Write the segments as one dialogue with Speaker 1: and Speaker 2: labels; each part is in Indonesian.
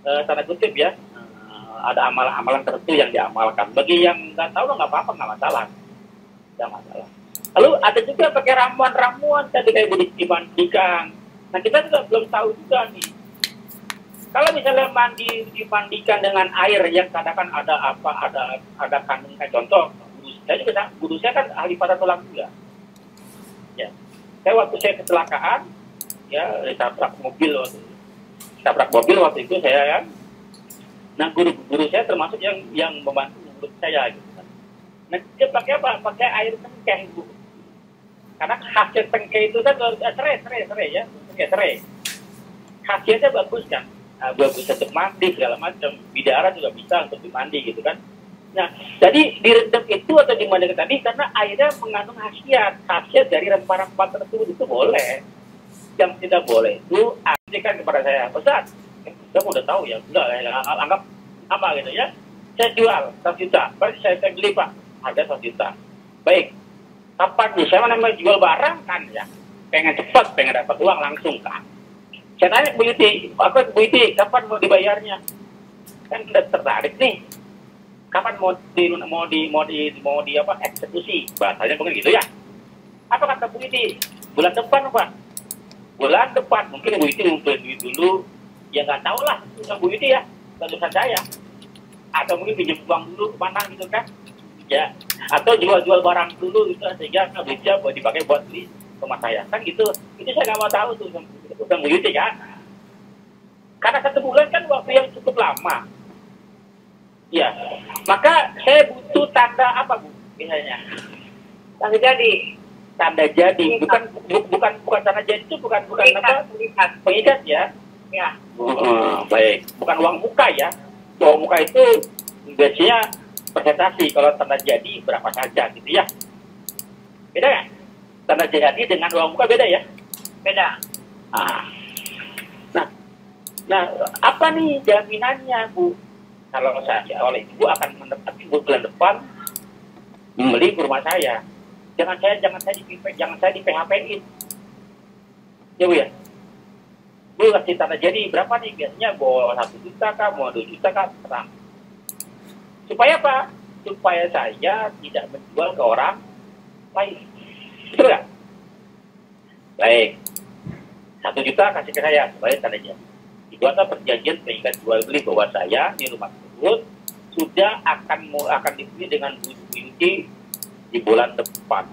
Speaker 1: tanda kutip ya, ada amalan-amalan tertentu yang diamalkan. Bagi yang nggak tahu nggak apa-apa, nggak masalah, nggak masalah. Lalu ada juga pakai ramuan-ramuan tadi kayak budi dimandikan. Nah kita juga belum tahu juga nih. Kalau misalnya dimandikan dengan air yang kadang ada apa, ada kandung kayak contoh, guru saya kan ahli patah tulang juga. Ya, saya waktu saya kecelakaan, ya tabrak mobil waktu itu saya kan. Nah guru saya termasuk yang membantu guru saya gitu kan. Nah dia pakai apa? Pakai air tengkeh bu. Karena hasil tengkeh itu kan serai ya, serai. Khasiatnya bagus kan, bagus untuk mandi segala macam. Bidara juga bisa untuk dimandi gitu kan. Nah jadi direndam itu atau dimandikan tadi karena airnya mengandung khasiat dari rempah-rempah tersebut itu boleh. Yang tidak boleh itu kan kepada saya, Ustaz, kamu udah tahu ya, udah anggap apa gitu ya, saya jual 1 juta, berarti saya beli Pak, harga 1 juta. Baik, kapan nih, saya namanya jual barang kan ya, pengen cepat, pengen dapat uang langsung kan. Saya tanya Bu Yuti, Bu Yuti, kapan mau dibayarnya? Kan udah tertarik nih, kapan mau di apa eksekusi, bahasanya mungkin gitu ya. Apa kata Bu Yuti? Bulan depan Pak. Bulan depan, mungkin Bu Yuti ngumpulin duit dulu, ya nggak tahu lah, bukan Bu Yuti ya, urusan saya. Atau mungkin pinjam uang dulu kemana gitu kan, ya. Atau jual barang dulu gitu, sehingga duitnya buat dipakai buat beli rumah saya, kan gitu. Itu saya nggak mau tahu tuh, bukan Bu Yuti ya. Karena 1 bulan kan waktu yang cukup lama. Ya, maka saya butuh tanda apa Bu, misalnya? Tanda jadi, bukan tanda jadi itu bukan pengikat ya. Ya. Baik, bukan uang muka ya. Uang muka itu biasanya presentasi, kalau tanda jadi berapa saja gitu ya. Beda ya? Tanda jadi dengan uang muka beda ya? Beda. Nah, apa nih jaminannya Bu? Kalau saya oleh Ibu akan menepati bulan depan membeli ke rumah saya. Jangan saya di PHP-in. Ya Bu ya. Bu kasih tanda jadi berapa nih? Biasanya mau 1 juta kah, mau 2 juta kah, terang. Supaya apa? Supaya saya tidak menjual ke orang lain. Betul nggak? Baik. 1 juta kasih ke saya supaya tanda jadi. Dibuatlah perjanjian pengikat jual beli bahwa saya di rumah tersebut sudah akan dibeli dengan Bu Yuti di bulan depan.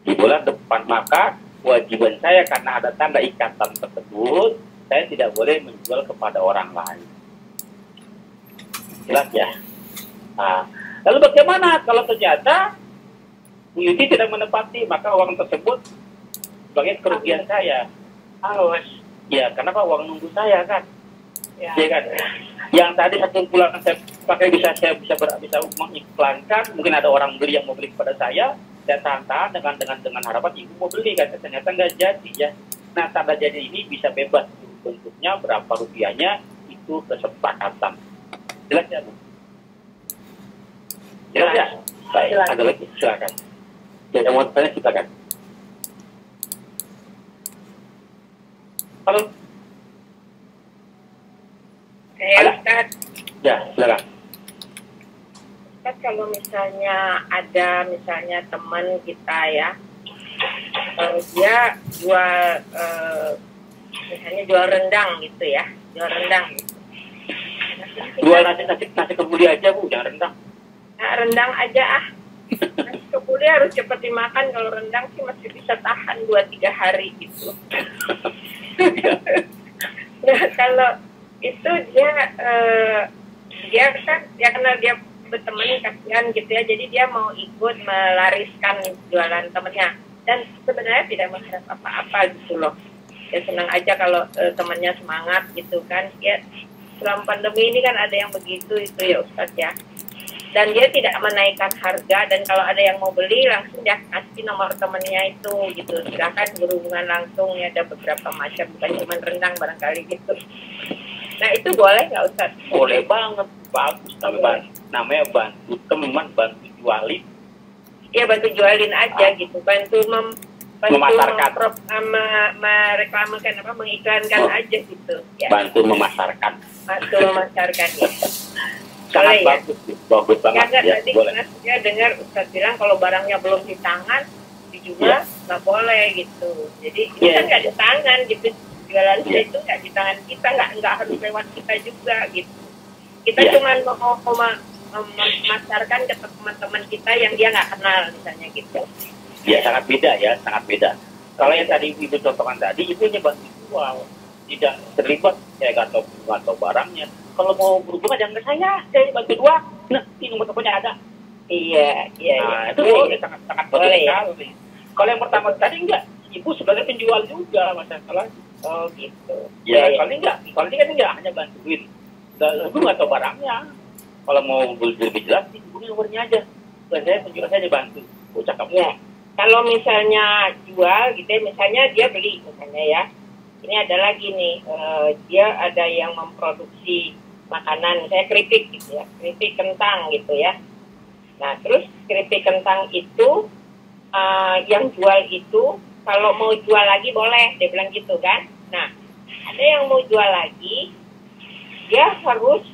Speaker 1: Di bulan depan, maka kewajiban saya karena ada tanda ikatan tersebut, saya tidak boleh menjual kepada orang lain. Jelas ya? Nah, lalu bagaimana kalau ternyata Bu Yuti tidak menepati, maka uang tersebut sebagai kerugian saya. Harus. Ya, kenapa uang nunggu saya kan? Ya kan? Yang tadi 1 bulan saya pakai saya bisa mengiklankan, mungkin ada orang beli yang mau beli kepada saya tahan dengan harapan ibu mau beli kan, ternyata nggak jadi ya. Nah tanda jadi ini bisa bebas bentuknya, berapa rupiahnya itu kesepakatan. Jelas ya Bu? Jelas ya? Baik, ada lagi silakan. Yang mau tanya silakan. Halo.
Speaker 2: Ustaz.
Speaker 1: Ya, silakan.
Speaker 2: Ustaz, kalau misalnya ada teman kita ya, dia jual misalnya jual rendang gitu ya,
Speaker 1: Jual nasi kebuli aja Bu, jangan rendang.
Speaker 2: Nah, rendang aja nasi kebuli harus cepat dimakan, kalau rendang sih masih bisa tahan 2-3 hari gitu. Nah, kalau itu dia kan karena dia berteman kasihan gitu ya, jadi dia mau ikut melariskan jualan temennya, dan sebenarnya tidak mengharap apa-apa gitu loh. Ya senang aja kalau temannya semangat gitu kan. Ya selama pandemi ini kan ada yang begitu itu ya Ustadz ya. Dan dia tidak menaikkan harga, dan kalau ada yang mau beli langsung dia kasih nomor temennya itu gitu. Silakan berhubungan langsung ya, ada beberapa macam, bukan cuma rendang barangkali gitu. Nah itu boleh nggak Ustaz?
Speaker 1: Boleh banget, bagus. Namanya bantu teman, bantu jualin.
Speaker 2: Ya bantu jualin aja gitu, bantu
Speaker 1: memasarkan,
Speaker 2: mereklamekan mengiklankan aja gitu. Ya.
Speaker 1: Bantu memasarkan.
Speaker 2: bantu memasarkan ya.
Speaker 1: Sangat
Speaker 2: Boleh ya?
Speaker 1: bagus, bagus banget
Speaker 2: Enggak,
Speaker 1: ya,
Speaker 2: tadi
Speaker 1: boleh.
Speaker 2: dia dengar Ustaz bilang kalau barangnya belum di tangan dijual nggak boleh gitu. Jadi itu kan nggak di tangan gitu, jualannya itu nggak di tangan kita, nggak harus lewat kita juga gitu. Kita cuma mau memasarkan ke teman-teman kita yang dia nggak kenal misalnya gitu.
Speaker 1: Ya sangat beda ya, sangat beda. Kalau yang tadi Ibu contohkan tadi, itu hanya bantu jual, tidak terlibat kayak gantung barangnya. Kalau mau berhubungan jangan ke saya bantu dua. Nah, ini nomor teleponnya ada.
Speaker 2: Iya.
Speaker 1: Nah, itu boleh, sangat boleh sekali. Kalau yang pertama tadi enggak, Ibu sebagai penjual juga masalah.
Speaker 2: Oh gitu.
Speaker 1: Ya, kalau ini kan enggak hanya bantuin. Ibu nggak tahu barangnya. Kalau mau lebih jelas, Ibu nomornya aja. Saya penjual saya aja bantu. Cakap.
Speaker 2: Ya. Kalau misalnya jual gitu, misalnya dia beli misalnya ya. Ini ada lagi nih, dia ada yang memproduksi makanan, misalnya keripik gitu ya, keripik kentang gitu ya. Nah, terus keripik kentang itu, yang jual itu, kalau mau jual lagi boleh, dia bilang gitu kan. Nah, ada yang mau jual lagi, dia harus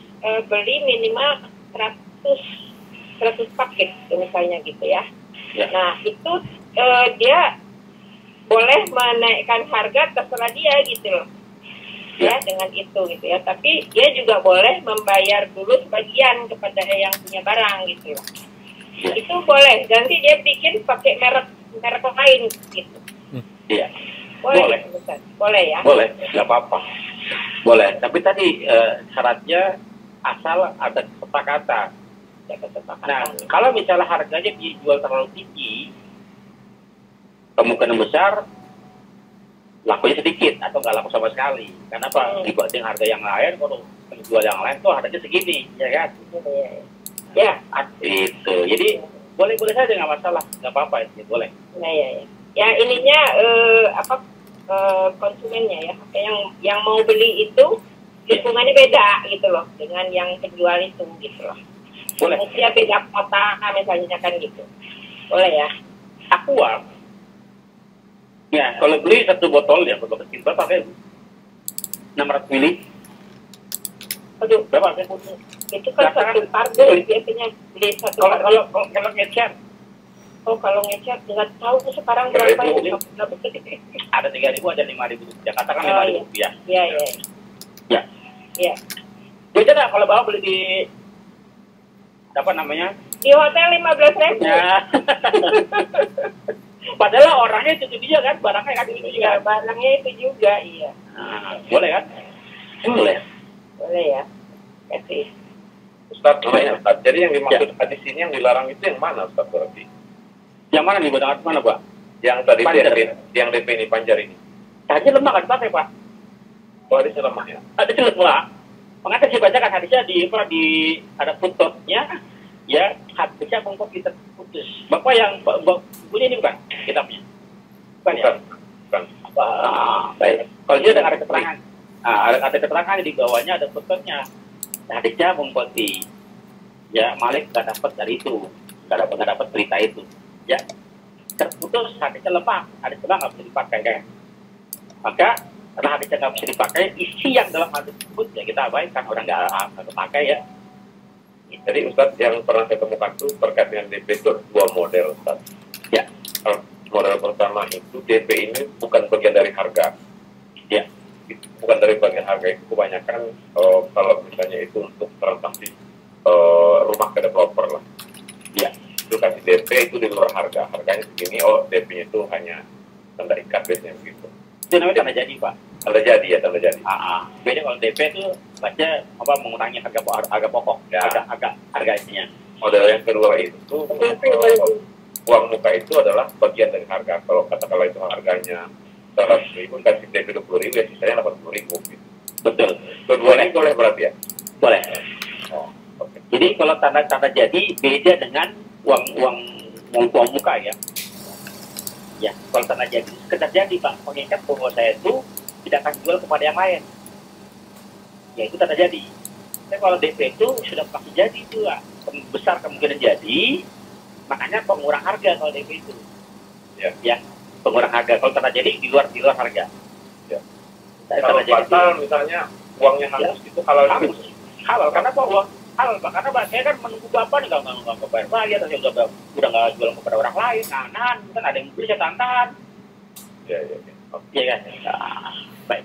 Speaker 2: beli minimal 100 paket misalnya gitu ya. Nah, itu dia boleh menaikkan harga terserah dia gitu loh. Ya, dengan itu gitu ya. Tapi dia juga boleh membayar dulu sebagian kepada yang punya barang gitu loh. Itu boleh. Nanti dia bikin pakai merek lain gitu.
Speaker 1: Iya.
Speaker 2: Boleh. Boleh ya?
Speaker 1: Boleh, nggak apa-apa. Boleh. Tapi tadi syaratnya asal ada kesepakatan. Nah, kalau misalnya harganya dijual terlalu tinggi, kemungkinan besar lakunya sedikit atau nggak laku sama sekali. Kenapa? Dibanding harga yang lain, kalau penjual yang lain tuh harganya segini, ya kan? Ya, itu. Jadi boleh-boleh saja nggak masalah, nggak apa-apa itu boleh.
Speaker 2: Ya. Ya ininya konsumennya ya, yang mau beli itu hitungannya beda gitu loh dengan yang penjual itu gitu loh.
Speaker 1: Boleh.
Speaker 2: Dia beda kota misalnya kan gitu. Boleh ya?
Speaker 1: Aqua. Ya, kalau beli satu botol ya, berapa kecil? Berapa kan? 600 mili.
Speaker 2: Aduh,
Speaker 1: berapa kan?
Speaker 2: Itu kan satu kargo biasanya beli satu kargo.
Speaker 1: Kalau ngecer.
Speaker 2: Oh, kalau ngecer nggak tahu sekarang berapa ya?
Speaker 1: Ada 3.000, ada 5.000. Jakarta kan 5.000 rupiah. Iya. Beda nggak kalau bawa beli di apa namanya?
Speaker 2: Di hotel 15.000.
Speaker 1: Ya. Padahal orangnya itu dia kan, barangnya kan itu juga.
Speaker 2: Ya, barangnya itu juga, iya.
Speaker 1: Nah, boleh kan? Boleh.
Speaker 2: Boleh ya. Kasih.
Speaker 3: Ustaz, jadi yang dimaksud hadis ini yang dilarang itu yang mana, Ustaz berarti?
Speaker 1: Yang mana nih, barang mana, Pak?
Speaker 3: Yang tadi yang DP ini, panjar ini.
Speaker 1: Hadisnya lemah kan dipakai, Pak?
Speaker 3: Oh, hadisnya lemah ya?
Speaker 1: Hadisnya lemah. Makanya saya baca kan hadisnya di ada footnote-nya, ya hadisnya bongkok kita putus. Bapak yang punya ini bukan kitabnya? Bukan. Baik. Kalau dia ada keterangan, ada keterangan di bawahnya ada footnote-nya. Hadisnya mengkoti. Ya Malik nggak dapat dari itu, nggak dapat berita itu. Ya terputus, hadisnya lemah, hadisnya nggak bisa dipakai kan? Maka karena hadisnya nggak bisa dipakai, isi yang dalam hadis tersebut ya kita abaikan, orang nggak pakai ya.
Speaker 3: Jadi Ustaz, yang pernah saya temukan itu terkait dengan DP itu dua model, Ustaz.
Speaker 1: Ya.
Speaker 3: Model pertama itu DP ini bukan bagian dari harga.
Speaker 1: Ya.
Speaker 3: Bukan dari bagian harga, itu kebanyakan kalau misalnya itu untuk transaksi rumah ke developer lah.
Speaker 1: Ya.
Speaker 3: Itu kasih DP itu di luar harga. Harganya segini, DP-nya itu hanya tanda ikat biasanya begitu.
Speaker 1: Itu namanya tanda jadi, Pak.
Speaker 3: Tanda jadi ya, tanda jadi.
Speaker 1: Beda kalau DP itu baca mengurangi harga pokok, ya. harga isinya.
Speaker 3: Model yang kedua itu uang muka itu adalah bagian dari harga. Kalau katakanlah itu harganya 100.000, kasih DP 20.000, ya sisanya 80.000 gitu.
Speaker 1: Betul.
Speaker 3: Keduanya boleh berarti ya?
Speaker 1: Boleh.
Speaker 3: Okay.
Speaker 1: Jadi kalau tanda jadi beda dengan uang muka ya. Ya, kalau tanda jadi sekedar jadi, Pak, mengingat bahwa saya itu tidak akan jual kepada yang lain. Ya itu tanda jadi. Tapi kalau DP itu sudah pasti jadi itu, besar kemungkinan jadi, makanya pengurang harga kalau DP itu. Ya, pengurang harga. Kalau tanda jadi di luar harga.
Speaker 3: Ya. Kalau batal misalnya uangnya hangus itu halal juga.
Speaker 1: Hangus. Halal karena apa uang? Halal karena saya kan menunggu bapak nih nggak bayar saya, terus udah nggak jual kepada orang lain. Nah, kan ada yang beli saya tahan.
Speaker 3: Iya.
Speaker 1: Iya kan? Nah, baik.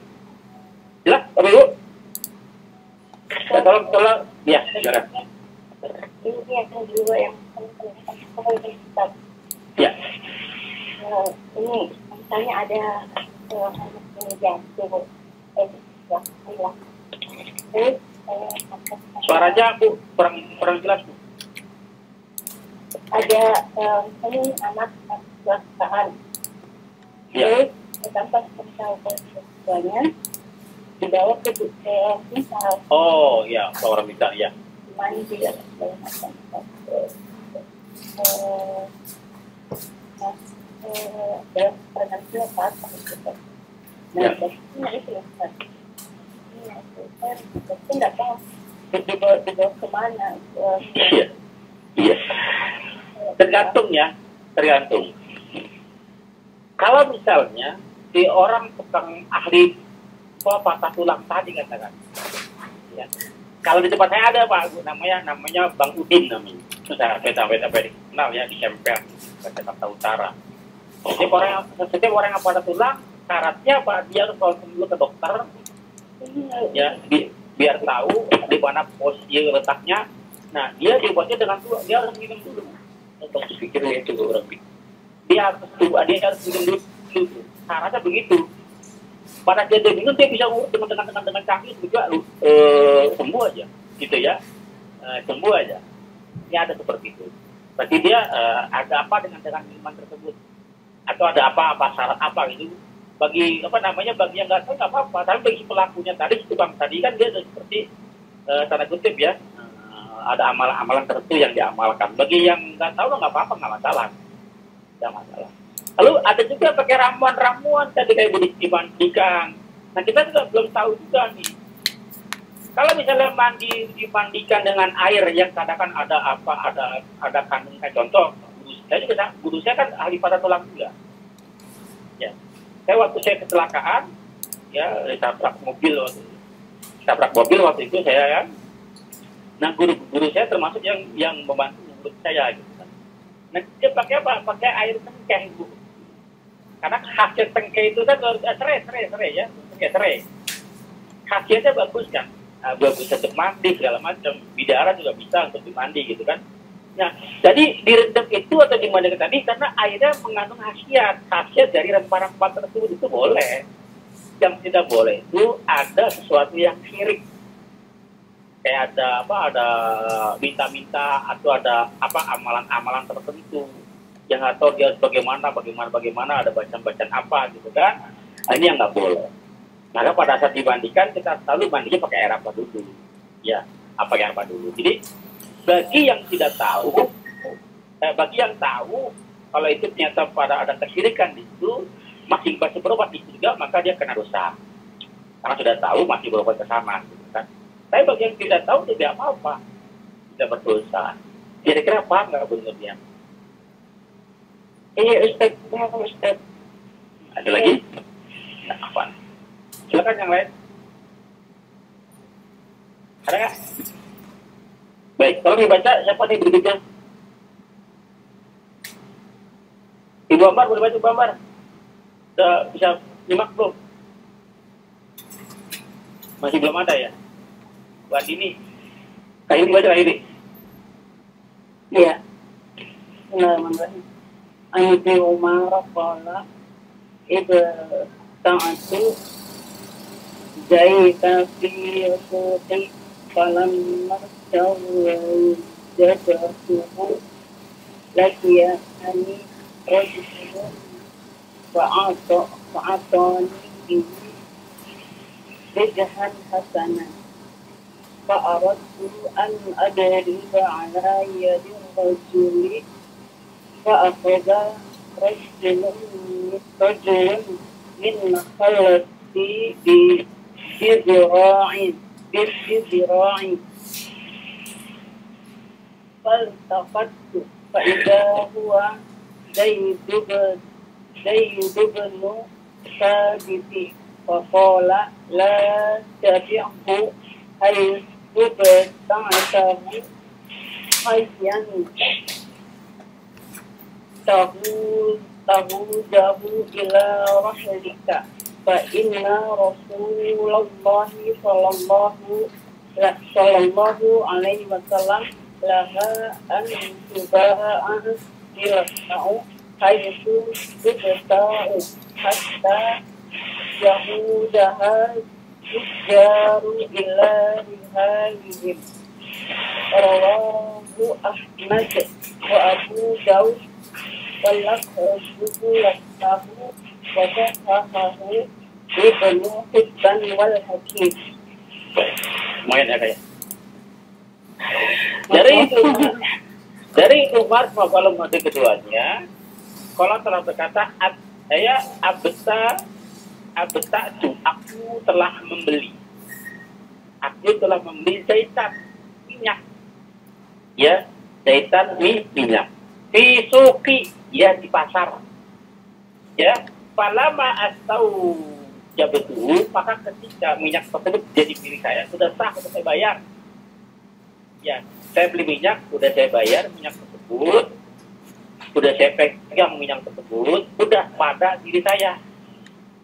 Speaker 1: Jelas, Bapak Ibu? Ya, tolong, ya, silakan.
Speaker 2: Ini yang kedua yang penting.
Speaker 1: Ya.
Speaker 2: Ini misalnya ada ini jantung,
Speaker 1: Suaranya Bu kurang jelas Bu.
Speaker 2: Ada ini anak kecelakaan.
Speaker 1: Ya.
Speaker 2: Tanpa tuanya dibawa ke misal.
Speaker 1: Oh ya, orang misal ya.
Speaker 2: Mandi dan segala macam. Dalam penantian apa gitu. Nah, ini itu ya. Saya tidak tahu dibawa kemana.
Speaker 1: Iya. Tergantung. Kalau misalnya si orang tukang ahli patah tulang tadi katakan, ya. Kalau di tempat saya ada Pak, namanya Bang Udin namanya. Saya sampai dikenal ya di Kempel, Jakarta Utara. Setiap orang yang patah tulang, syaratnya Pak dia harus konsul dulu ke dokter, ya biar tahu di mana posisi letaknya. Nah dia dibuatnya dengan tulang, dia harus minum dulu. Untuk pikirnya itu orang pikir. Dia harus minum dulu. Syaratnya begitu. Pada dia minum dia bisa dengan canggih juga sembuh aja, gitu ya, sembuh aja. Ini ada seperti itu. Berarti dia ada apa dengan minuman tersebut, atau ada apa syarat apa gitu. Bagi bagi yang nggak tahu nggak apa-apa. Tapi bagi pelakunya tadi, tukang tadi kan dia seperti tanda kutip ya, ada amalan-amalan tertentu yang diamalkan. Bagi yang nggak tahu nggak apa-apa, nggak masalah. Lalu ada juga pakai ramuan-ramuan tadi kayak dimandikan. Nah kita juga belum tahu juga nih. Kalau misalnya dimandikan dengan air yang katakan ada kandung kayak contoh, guru saya kan ahli patah tulang juga. Ya, waktu saya kecelakaan, ya tabrak mobil waktu itu saya kan. Nah guru saya termasuk yang membantu guru saya gitu kan. Nah dia pakai apa? Pakai air tengkeh Bu. Karena khasiat tengkeh itu kan serai ya, serai. Khasiatnya bagus kan, bagus untuk mandi segala macam, bidara juga bisa untuk dimandi gitu kan. Nah, jadi direndam itu atau dimandikan tadi karena airnya mengandung khasiat dari rempah-rempah tersebut itu boleh. Yang tidak boleh itu ada sesuatu yang syirik. Kayak ada minta-minta atau ada amalan-amalan tertentu. Yang nggak tahu dia bagaimana ada bacaan apa gitu kan. Ini yang nggak boleh. Maka pada saat dimandikan kita selalu mandinya pakai air apa dulu, ya pakai air apa dulu. Jadi bagi yang tidak tahu, bagi yang tahu kalau itu ternyata pada ada kesyirikan di situ, masih berobat di situ juga, maka dia kena dosa. Karena sudah tahu masih berobat ke sana, gitu kan. Tapi bagi yang tidak tahu tidak apa-apa, tidak berdosa. Kira-kira paham nggak benar-benar?
Speaker 2: Iya Ustaz.
Speaker 1: Ada lagi? Nah, apa? Silakan yang lain. Ada nggak? Baik, kalau dibaca siapa nih berikutnya? Ibu Ambar, boleh baca Ibu Ambar? Sudah bisa nyimak belum? Masih belum ada ya? Bu Andini. Kak ini baca ini.
Speaker 2: Iya. Bismillahirrahmanirrahim. Ibnu Umar qala idza ta'atu zaita fi suqi falam martawu jadatuhu lakiya ani rajulun fa'atani rijhan hasanan fa'aradtu an adriba ala yadi rajuli فأخذ رجل من خلتي بذراع فالتقطت فإذا هو زيد بن ثابت
Speaker 4: Faqala la tabi'hu haythu bata'tahu hayyan tahudahu ila rahlika fa inna Rasulullahi sallallahu alaihi wasallam laha an tuba'a ila'u haythu tubta'u hatta yahudaha tujjaru ila rihalihim. Rawahu Ahmad wa Abu Dawud walakhusuhu lahu wa sahahahu Ibnu Hibban wal Hakim.
Speaker 1: Lumayan ya kayak. Dari Umar kalau mode keduanya, kalau telah berkata, saya abta'tu, aku telah membeli. Aku telah membeli zaitan, minyak. Ya, zaitan minyak. Fi suqi, ya di pasar. Ya, falama astau jabatu, maka ketika minyak tersebut jadi milik saya, sudah sah untuk saya bayar. Ya, saya beli minyak, sudah saya bayar minyak tersebut, sudah saya pegang minyak tersebut, sudah pada diri saya,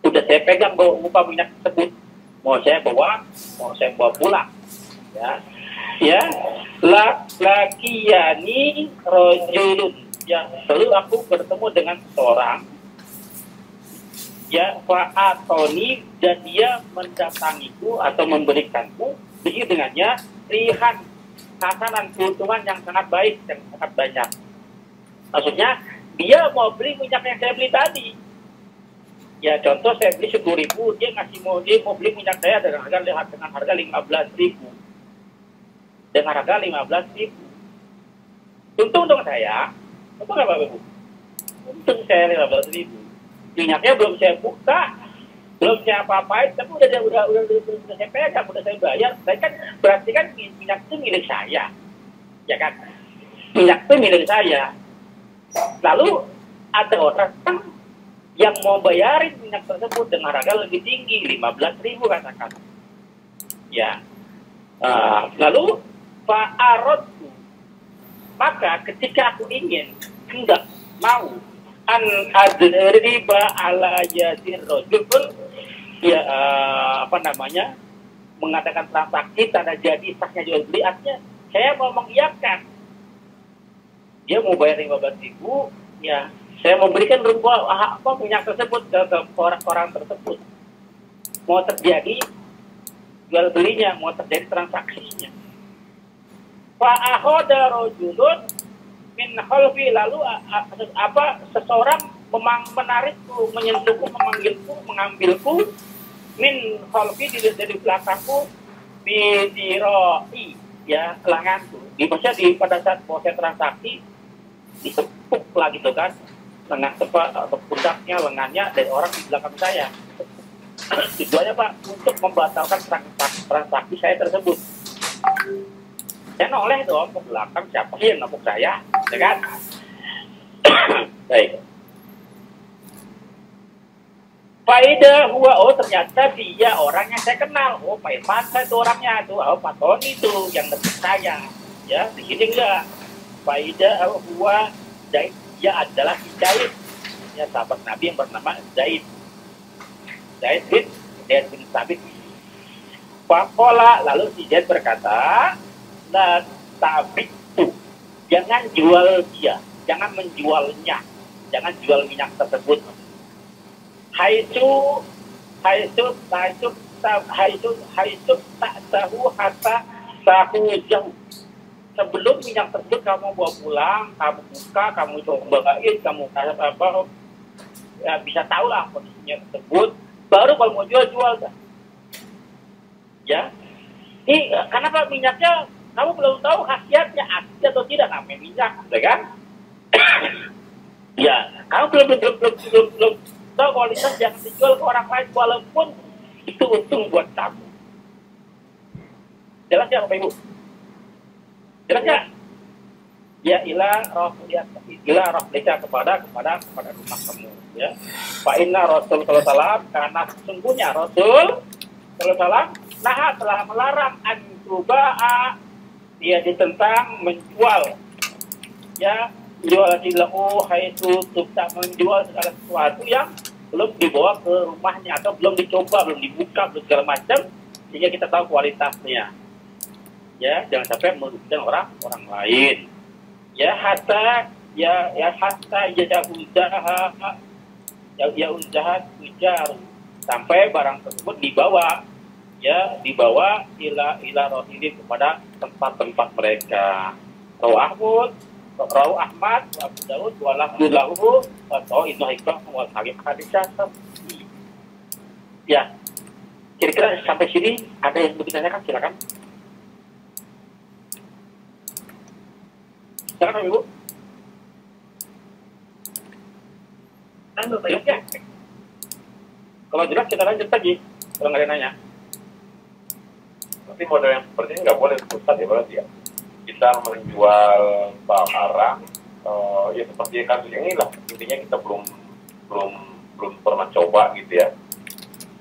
Speaker 1: sudah saya pegang bawa minyak tersebut, mau saya bawa pulang, ya, lakiyani rojulun, ya, lalu aku bertemu dengan seorang, ya, fa'atoni, dan dia mendatangiku atau memberikanku, begitu dengannya rihan hasanan, keuntungan yang sangat baik, yang sangat banyak. Maksudnya, dia mau beli minyak yang saya beli tadi. Ya, contoh saya beli 10.000, dia mau beli minyak saya dengan harga 15.000. Dengan harga 15.000. Untung dong saya. Untung nggak Bapak Ibu? Untung saya 15.000. Minyaknya belum saya buka, belum saya apa-apain, tapi udah saya pegang, udah saya bayar. Saya kan berarti kan minyak itu milik saya, ya kan? Minyak itu milik saya. Lalu ada orang yang mau bayarin minyak tersebut dengan harga lebih tinggi, 15.000 katakan. Ya. Lalu fa'aradtu, maka ketika aku hendak mau an adriba ala yadir rajul, ya mengadakan transaksi tanda jadi sahnya jual beli, artinya saya mau mengiyakan dia mau bayar 15.000, ya saya memberikan minyak tersebut ke orang tersebut, mau terjadi jual belinya, mau terjadi transaksinya. Fa'ahoda rojulun min khalfi, lalu seseorang menarikku, menyentuhku, mengambilku min khalfi, dari belakangku, bidiroi, ya, lenganku. Pada saat proses transaksi ditepuk lah gitu kan, lengan atau pundaknya, lengannya dari orang di belakang saya. Tujuannya Pak, untuk membatalkan transaksi saya tersebut. Saya noleh dong ke belakang, siapa sih yang nepuk saya, ya kan? Baik. Faida huwa, ternyata dia orang yang saya kenal. Pak Irfan itu orangnya tuh, Pak Tony itu yang nepuk saya. Ya, di sini enggak. Faida huwa Zaid, dia adalah Zaid, ya, sahabat Nabi yang bernama Zaid bin Sabit. Faqala, lalu si Zaid berkata, la tabitu, jangan jual dia, jangan menjualnya, jangan jual minyak tersebut. Haitsu tak tahu hatta tahu jauh. Sebelum minyak tersebut kamu bawa pulang, kamu buka, kamu cobain, kamu ya, bisa tahu lah kondisinya tersebut. Baru kalau mau jual kan. Ya, ini kenapa minyaknya kamu belum tahu khasiatnya asli atau tidak, namanya minyak, ya kan? Ya, kamu belum tahu kualitas, jangan dijual ke orang lain walaupun itu untung buat kamu. Jelas ya Bapak Ibu? Jelas ya? ya ila rabbika kepada rumah kamu, ya. Fa inna Rasul sallallahu alaihi wasallam, karena sesungguhnya Rasul sallallahu alaihi wasallam telah melarang antuba'a, dia ditentang menjual, ya, jual silahu haitsu tubta, menjual segala sesuatu yang belum dibawa ke rumahnya atau belum dicoba, belum dibuka, belum segala macam, sehingga kita tahu kualitasnya, ya. Jangan sampai merugikan orang lain, ya. Hatta ujar sampai barang tersebut dibawa ila rohili kepada tempat-tempat mereka. Rawu Ahmad wa Abu Daud wa lahu atau Ibnu Hibban wal Hakim hadis sahih. Ya, kira-kira sampai sini ada yang bertanya kan? Silakan. Silakan Ibu. Jelas ya? Kalau jelas kita lanjut lagi. Kalau nggak ada yang nanya.
Speaker 3: Tapi model yang seperti ini nggak boleh Ustaz ya berarti ya. Kita menjual barang, ya seperti kasus ini lah. Intinya kita belum pernah coba gitu ya.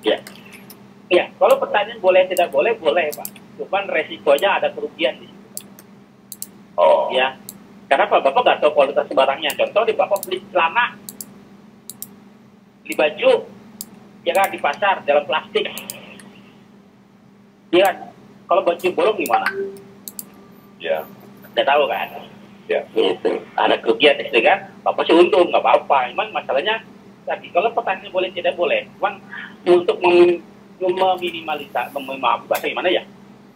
Speaker 1: Ya. Ya, kalau pertanyaan boleh tidak boleh, boleh Pak. Cuman resikonya ada kerugian di situ.
Speaker 3: Oh.
Speaker 1: Ya. Kenapa? Bapak nggak tahu kualitas barangnya. Contoh di Bapak beli celana, beli baju, ya kan, di pasar dalam plastik. Ya kan? Kalau baju bolong gimana?
Speaker 3: Ya.
Speaker 1: Udah tahu kan?
Speaker 3: Ya.
Speaker 1: Itu ada kerugian itu kan? Bapak sih untung, nggak apa-apa. Emang masalahnya tadi kalau pertanyaan boleh tidak boleh. Cuman untuk bahasa gimana ya?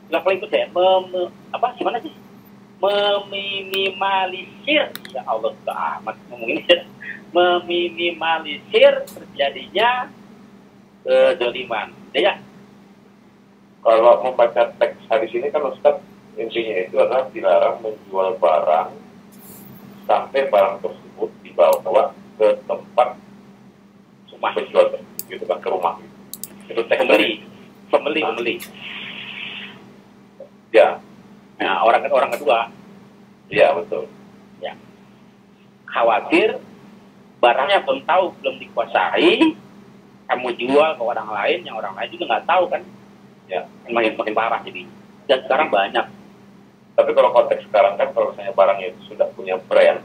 Speaker 1: Nggak paling itu saya gimana sih? Meminimalisir, ya Allah amat ngomongin ya. Meminimalisir terjadinya kedoliman. Ya.
Speaker 3: Kalau membaca teks hadis ini kan Ustaz, intinya itu adalah dilarang menjual barang sampai barang tersebut dibawa ke tempat rumah penjual tersebut, gitu kan, ke rumah. Itu teks pembeli. Ya.
Speaker 1: Nah, orang kedua.
Speaker 3: Iya, betul.
Speaker 1: Ya. Khawatir barangnya belum dikuasai, kamu jual ke orang lain, yang orang lain juga nggak tahu kan? Ya, makin parah jadi. Dan sekarang banyak.
Speaker 3: Tapi kalau konteks sekarang kan, kalau misalnya barangnya itu sudah punya brand,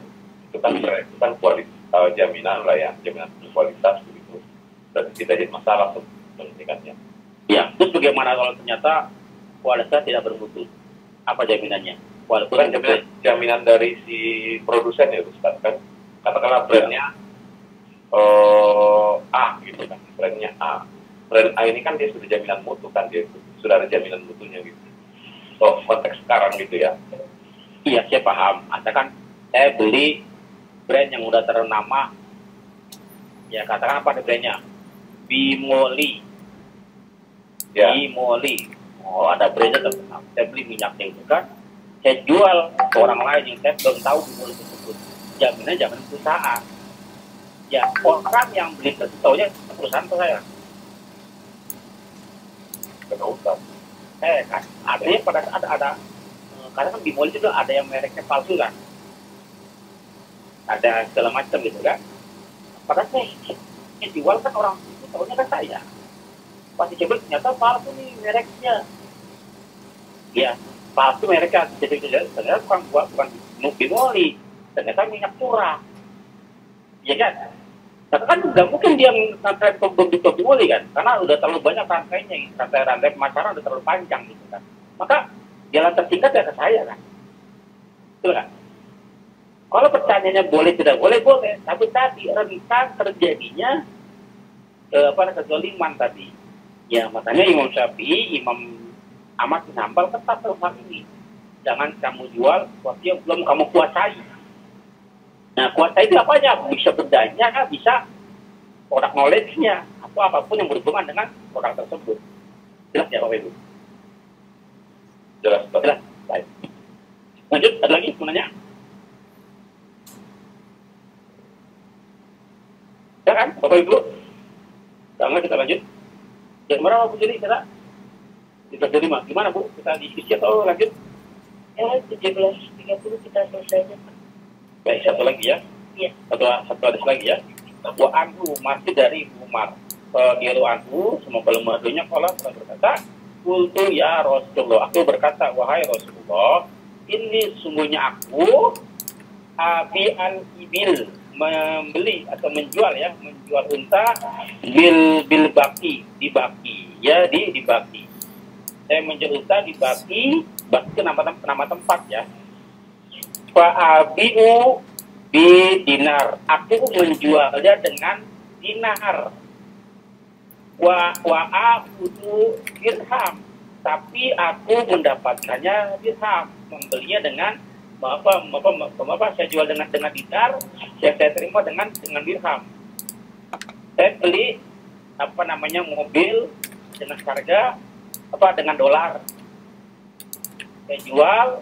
Speaker 3: itu kan kualitas, jaminan lah ya, jaminan kualitas begitu. Dan tidak jadi masalah untuk menghentikannya.
Speaker 1: Ya, terus bagaimana kalau ternyata kualitas tidak bermutu? Apa jaminannya? Walaupun
Speaker 3: kan jaminan dari si produsen ya Ustaz kan. Katakanlah brandnya A gitu kan, brandnya A. Brand A ini kan dia sudah jaminan mutu kan, dia sudah ada jaminan mutunya gitu. So, konteks sekarang gitu ya.
Speaker 1: Iya, saya paham. Katakan saya beli brand yang udah ternama. Ya, katakan apa brandnya? Bimoli.
Speaker 3: Ya.
Speaker 1: Bimoli. Oh, ada brandnya terkenal. Saya beli minyaknya itu kan. Saya jual ke orang lain yang saya belum tahu Bimoli tersebut. Jaminan perusahaan. Ya, orang yang beli tersebut taunya perusahaan atau saya?
Speaker 3: Kena Ustaz.
Speaker 1: Kan artinya pada saat ada karena kan Bimoli itu ada yang mereknya palsu kan, ada segala macam gitu kan. Padahal saya jual kan orang itu tahunya kan saya. Pas dicoba ternyata palsu nih mereknya. Ya, palsu mereknya. Jadi ternyata bukan Bimoli, ternyata minyak curah. Iya kan? Tapi kan nggak mungkin dia nge-trade ke Bimoli kan, karena udah terlalu banyak rantainya, rantai pemasaran udah terlalu panjang gitu kan. Maka jalan tersingkat ya ke saya kan, betul kan? Kalau pertanyaannya boleh tidak boleh, tapi tadi rentan terjadinya kezaliman tadi. Ya makanya Imam Syafi'i, Imam Ahmad bin Hanbal tetap dalam hal ini, jangan kamu jual sesuatu yang belum kamu kuasai. Nah, kuasa itu apa aja? Bisa berdanya, bisa produk knowledge-nya, atau apapun yang berhubungan dengan produk tersebut. Jelas ya, Bapak Ibu?
Speaker 3: Jelas.
Speaker 1: Baik. Lanjut, ada lagi mau nanya? Ya kan, Bapak Ibu? Jangan kita lanjut. Yang mana Bu Juli, kita terima. Gimana Bu? Kita diskusi atau lanjut?
Speaker 2: Ya, 17.30 kita selesai.
Speaker 1: Baik, satu lagi ya.
Speaker 2: Iya.
Speaker 1: Satu hadis lagi ya. Wa anhu, masih dari Umar. Dialu anhu, semoga lemahnya kalau berkata, Qultu ya Rasulullah, aku berkata, wahai Rasulullah, ini sungguhnya aku abi al-ibil, membeli atau menjual ya, menjual unta bil baki, di baki ya, di baki. Saya menjual unta di baki itu nama tempat ya. Fa abiu bi dinar, aku menjualnya dengan dinar. Wa aku dirham, tapi aku mendapatkannya dirham, membelinya dengan apa saya jual dengan dinar, saya terima dengan dirham. Saya beli mobil dengan harga dengan dolar, saya jual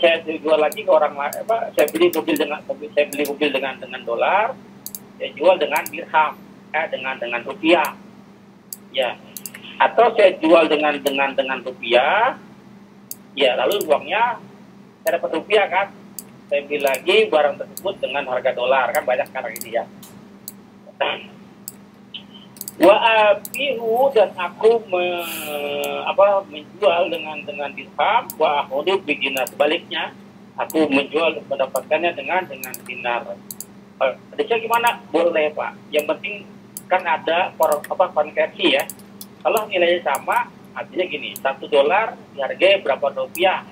Speaker 1: saya jual lagi ke orang lain, saya beli mobil dengan dolar, saya jual dengan dirham, dengan rupiah, ya. Atau saya jual dengan rupiah, ya. Lalu uangnya saya dapat rupiah kan, saya beli lagi barang tersebut dengan harga dolar, kan banyak sekarang ini ya. Wa abihu, dan aku menjual dengan dirham, wa akhudhu bi dinar, sebaliknya aku menjual mendapatkannya dengan dinar. Adanya gimana? Boleh Pak. Yang penting kan ada konversi ya. Kalau nilainya sama, artinya gini, $1 dihargai berapa rupiah.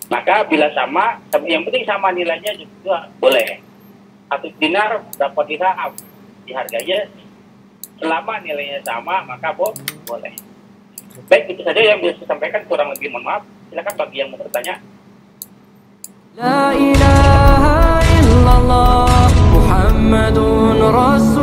Speaker 1: Maka bila sama, yang penting sama nilainya juga boleh. 1 dinar berapa dirham dihargainya, selama nilainya sama maka boleh. Baik, itu saja yang bisa saya sampaikan, kurang lebih mohon maaf. Silakan bagi yang mau bertanya.
Speaker 5: La ilaha illallah Muhammadun Rasul